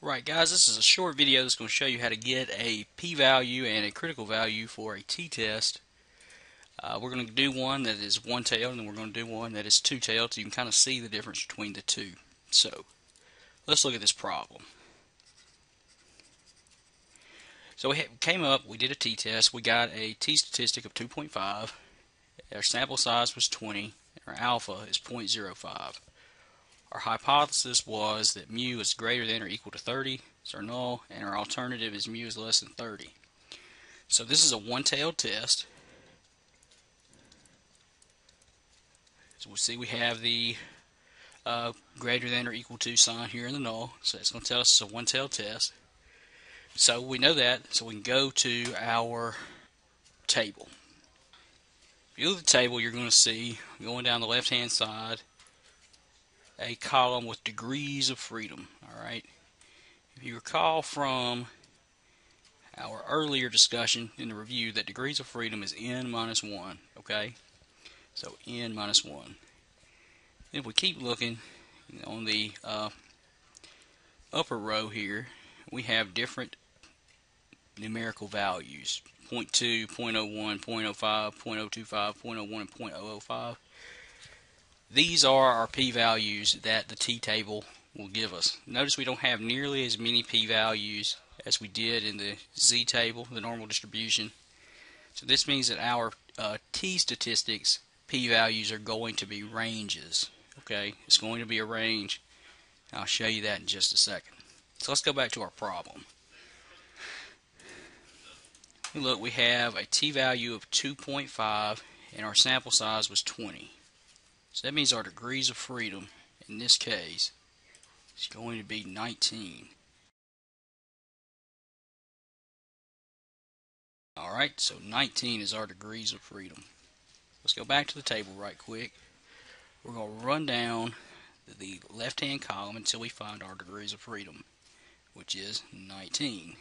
Right, guys, this is a short video that's going to show you how to get a p-value and a critical value for a t-test. We're going to do one that is one-tailed, and then we're going to do one that is two-tailed, so you can kind of see the difference between the two. So, let's look at this problem. So we came up, we did a t-test, we got a t-statistic of 2.5, our sample size was 20, and our alpha is 0.05. Our hypothesis was that mu is greater than or equal to 30, it's our null, and our alternative is mu is less than 30. So this is a one-tailed test. So we see we have the greater than or equal to sign here in the null, so it's going to tell us it's a one-tailed test. So we know that, so we can go to our table. If you look at the table, you're going to see, going down the left-hand side, a column with degrees of freedom. Alright, if you recall from our earlier discussion in the review that degrees of freedom is n minus 1, okay? So n minus 1. If we keep looking on the upper row here, we have different numerical values: 0.2, 0.01, 0.05, 0.025, 0.01, and 0.005. These are our p-values that the t-table will give us. Notice we don't have nearly as many p-values as we did in the z-table, the normal distribution. So this means that our t-statistics p-values are going to be ranges. Okay, it's going to be a range. I'll show you that in just a second. So let's go back to our problem. Look, we have a t-value of 2.5 and our sample size was 20. So that means our degrees of freedom in this case is going to be 19. Alright, so 19 is our degrees of freedom. Let's go back to the table right quick. We're going to run down the left-hand column until we find our degrees of freedom, which is 19.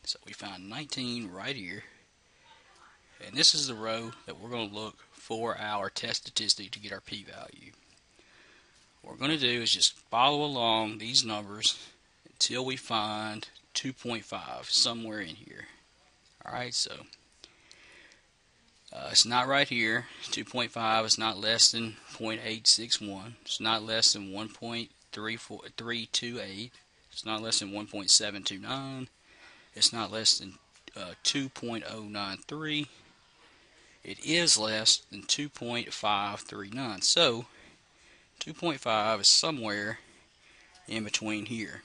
So we find 19 right here, and this is the row that we're going to look for our test statistic to get our p-value. What we're going to do is just follow along these numbers until we find 2.5 somewhere in here. Alright, so it's not right here. 2.5 is not less than 0.861. It's not less than 1.328. It's not less than 1.729. It's not less than 2.093. It is less than 2.539. So 2.5 is somewhere in between here.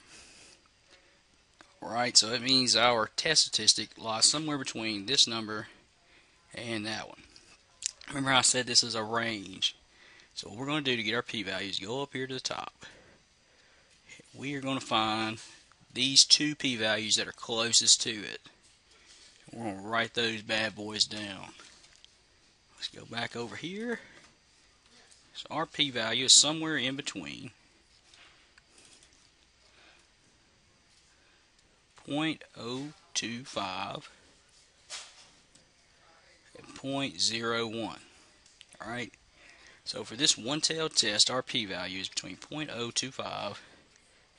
Alright, so it means our test statistic lies somewhere between this number and that one. Remember I said this is a range. So what we're going to do to get our p-value is go up here to the top. We are going to find these two p-values that are closest to it. We're going to write those bad boys down. Let's go back over here. So our p-value is somewhere in between 0.025 and 0.01. Alright, so for this one-tailed test, our p-value is between 0.025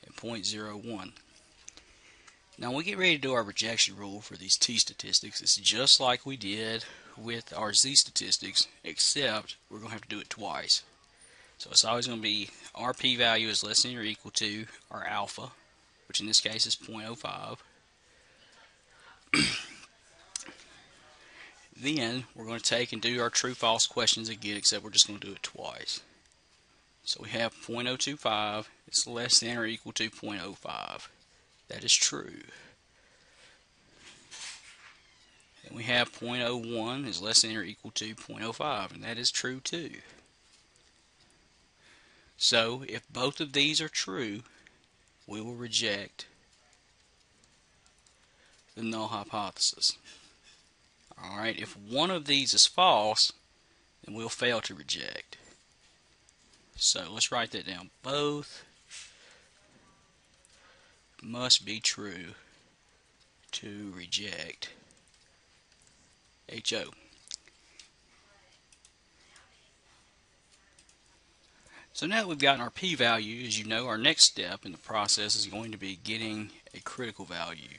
and 0.01. Now when we get ready to do our rejection rule for these t-statistics, it's just like we did with our z-statistics, except we're going to have to do it twice. So it's always going to be our p-value is less than or equal to our alpha, which in this case is 0.05. Then we're going to take and do our true-false questions again, except we're just going to do it twice. So we have 0.025 is less than or equal to 0.05. That is true. And we have 0.01 is less than or equal to 0.05, and that is true too. So if both of these are true, we will reject the null hypothesis. Alright, if one of these is false, then we'll fail to reject. So let's write that down. Both must be true to reject HO. So now that we've gotten our p-value, as you know, our next step in the process is going to be getting a critical value.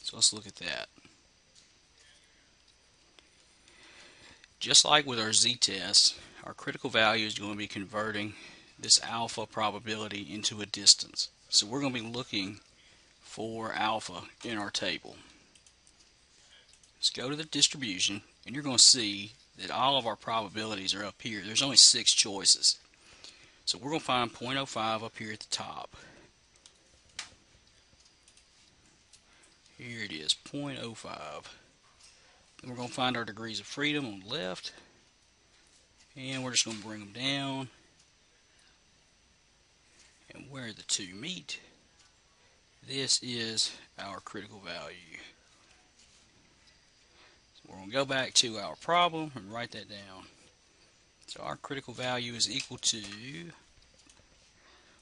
So let's look at that. Just like with our z-test, our critical value is going to be converting this alpha probability into a distance. So we're going to be looking for alpha in our table. Let's go to the distribution, and you're going to see that all of our probabilities are up here. There's only 6 choices. So we're going to find 0.05 up here at the top. Here it is, 0.05. Then we're going to find our degrees of freedom on the left, and we're just going to bring them down. And where the two meet, this is our critical value. So we're going to go back to our problem and write that down. So our critical value is equal to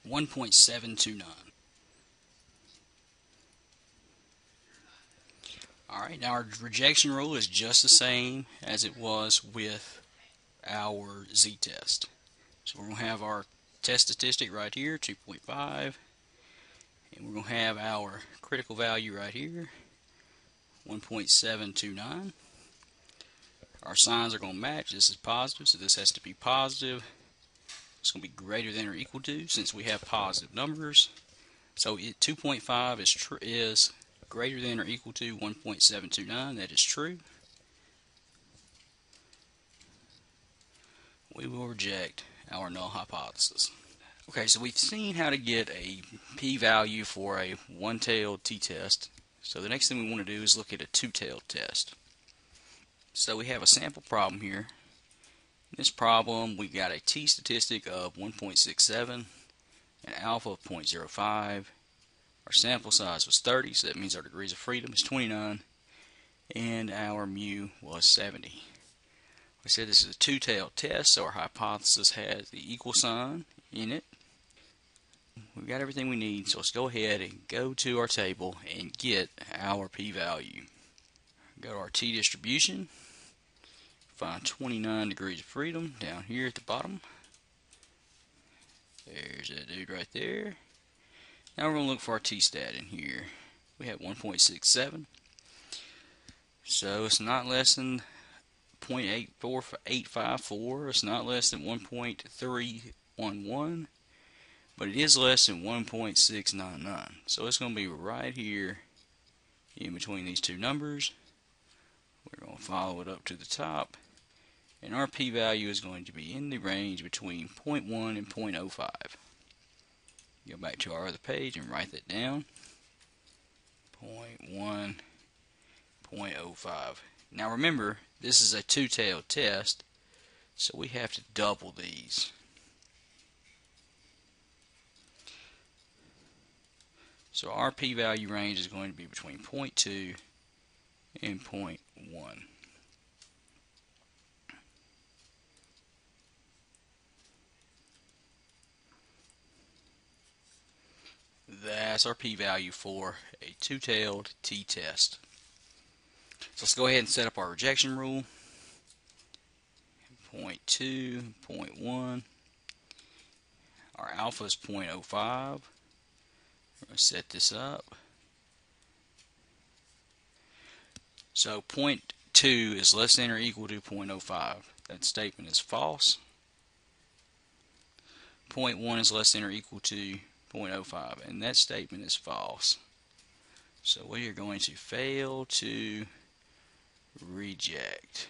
1.729. Alright, now our rejection rule is just the same as it was with our z-test. So we're going to have our test statistic right here, 2.5, and we're going to have our critical value right here, 1.729. Our signs are going to match. This is positive, so this has to be positive. It's going to be greater than or equal to, since we have positive numbers. So 2.5 is greater than or equal to 1.729. That is true. We will reject our null hypothesis. Okay, so we've seen how to get a p-value for a one-tailed t-test. So the next thing we want to do is look at a two-tailed test. So we have a sample problem here. In this problem, we got a t statistic of 1.67, an alpha of 0.05. Our sample size was 30, so that means our degrees of freedom is 29, and our mu was 70. We said this is a two-tailed test, so our hypothesis has the equal sign in it. We've got everything we need, so let's go ahead and go to our table and get our p-value. Go to our t-distribution, find 29 degrees of freedom down here at the bottom. There's that dude right there. Now we're going to look for our t-stat in here. We have 1.67, so it's not less than 0.854. It's not less than 1.311, but it is less than 1.699. So it's going to be right here in between these two numbers. We're going to follow it up to the top, and our p-value is going to be in the range between 0.1 and 0.05. Go back to our other page and write that down. 0.1, 0.05. Now remember, this is a two-tailed test, so we have to double these. So our p-value range is going to be between 0.2 and 0.1. That's our p-value for a two-tailed t-test. So let's go ahead and set up our rejection rule. 0.2, 0.1. Our alpha is 0.05. We're going to set this up. So 0.2 is less than or equal to 0.05. That statement is false. 0.1 is less than or equal to 0.05, and that statement is false. So we are going to fail to reject.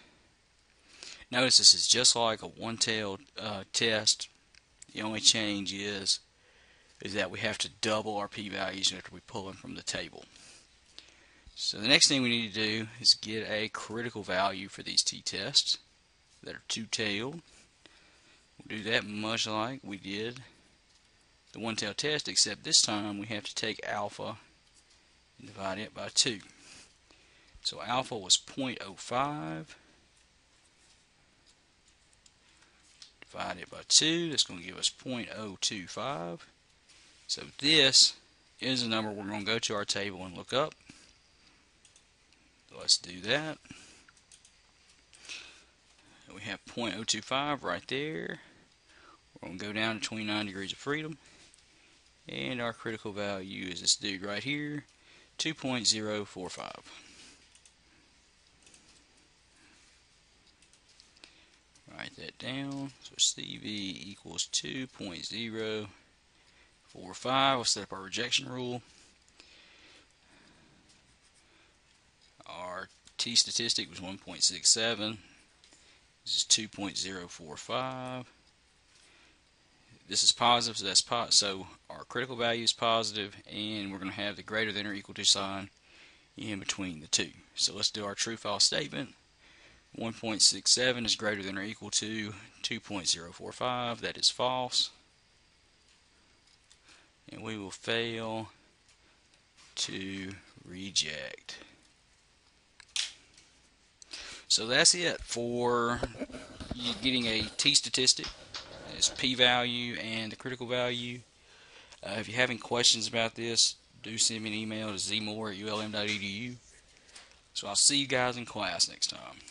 Notice this is just like a one-tailed test. The only change is that we have to double our p-values after we pull them from the table. So the next thing we need to do is get a critical value for these t-tests that are two-tailed. We'll do that much like we did the one-tailed test, except this time we have to take alpha and divide it by 2. So alpha was 0.05 divided by 2. That's going to give us 0.025. So this is a number we're going to go to our table and look up. So let's do that. We have 0.025 right there. We're We're going to go down to 29 degrees of freedom. And our critical value is this dude right here, 2.045. Write that down. So CV equals 2.045. We'll set up our rejection rule. Our T statistic was 1.67. This is 2.045. This is positive, so that's so our critical value is positive, and we're going to have the greater than or equal to sign in between the two. So let's do our true/false statement. 1.67 is greater than or equal to 2.045. That is false, and we will fail to reject. So that's it for you getting a T statistic. It's p-value and the critical value. If you have any questions about this, do send me an email to zmoore@ulm.edu. So I'll see you guys in class next time.